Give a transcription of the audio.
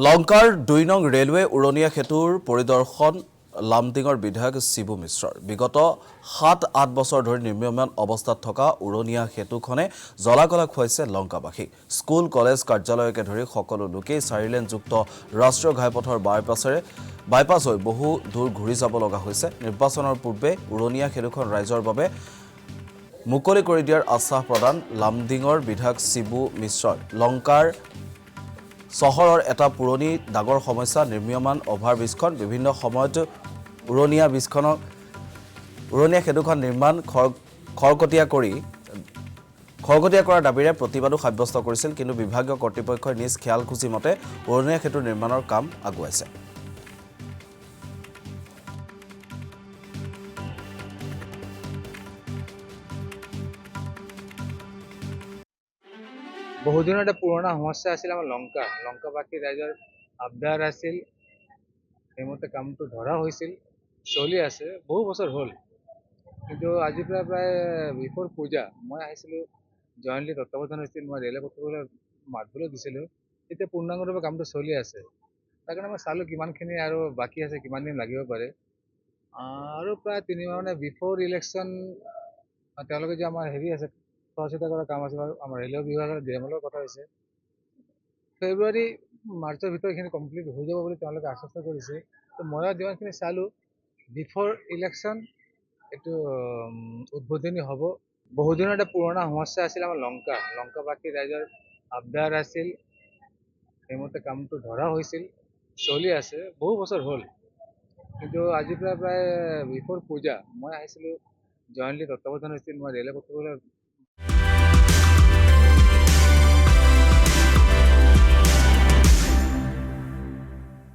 লংকাৰ ২ নং ৰেলৱে উৰণীয়া সেতুৰ পৰিদৰ্শন লামডিঙৰ বিধায়ক শিবু মিশ্ৰৰ বিগত ৭-৮ বছৰ ধৰি নিৰ্মীয়মান অৱস্থাত থকা উৰণীয়া সেতুখনে জলাকলা খুৱাইছে লংকাবাসী। স্কুল কলেজ কাৰ্যালয়কে ধৰি সকলো লোকেই ৪ লেনযুক্ত ৰাষ্ট্ৰীয় ঘাইপথৰ বাইপাছ হৈ বহু দূৰ ঘূৰি যাব লগা হৈছে। নিৰ্বাচনৰ পূৰ্বে উৰণীয়া সেতুখন ৰাইজৰ বাবে মুকলি কৰি দিয়াৰ আশ্বাস প্ৰদান লামডিঙৰ বিধায়ক শিবু মিশ্ৰৰ। লংকাৰ চহৰৰ এটা পুৰণি ডাঙৰ সমস্যা নিৰ্মীয়মান অভাৰব্ৰিজখন বিভিন্ন সময়ত উৰণীয়া সেতুখন নিৰ্মাণ খৰকটীয়া কৰাৰ দাবীৰে প্ৰতিবাদো সাব্যস্ত কৰিছিল, কিন্তু বিভাগীয় কৰ্তৃপক্ষই নিজ খেয়ালখুচি মতে উৰণীয়া সেতু নিৰ্মাণৰ কাম আগুৱাইছে। বহুদিনৰ এটা পুৰণা সমস্যা আছিল আমাৰ লংকাবাসী ৰাইজৰ আবদাৰ আছিল, সেইমতে কামটো ধৰা হৈছিল, চলি আছে, বহু বছৰ হ'ল। কিন্তু আজিৰ পৰা প্ৰায় বিফৰ পূজা মই আহিছিলোঁ, জইণ্টলি তত্বাৱধান হৈছিল, মই ৰেলৱে কৰ্তৃপক্ষলৈ মাতবোলো দিছিলোঁ, এতিয়া পূৰ্ণাংগৰূপে কামটো চলি আছে। তাৰ কাৰণে মই চালোঁ কিমানখিনি আৰু বাকী আছে, কিমান দিন লাগিব পাৰে। আৰু প্ৰায় ৩ মাহ মানে বিফৰ ইলেকশ্যন তেওঁলোকে যে আমাৰ হেৰি আছে চোৱা চিতা কৰা কাম আছে, আমাৰ ৰেলৱে বিভাগৰ ডিএমৰ কথা হৈছে, ফেব্ৰুৱাৰী মাৰ্চৰ ভিতৰত এইখিনি কমপ্লিট হৈ যাব বুলি তেওঁলোকে আশ্বস্ত কৰিছে। তো ময়ো যিমানখিনি চালোঁ বিফৰ ইলেকশ্যন এইটো উদ্বোধনী হ'ব। বহুদিনৰ এটা পুৰণা সমস্যা আছিল আমাৰ লংকাবাসী ৰাইজৰ আবদাৰ আছিল, সেইমতে কামটো ধৰা হৈছিল, চলি আছে, বহু বছৰ হ'ল। কিন্তু আজিৰ পৰা প্ৰায় বিফৰ পূজা মই আহিছিলোঁ, জইণ্টলি তত্বাৱধান হৈছিল, মই ৰেলৱে কৰ্তৃপক্ষলৈ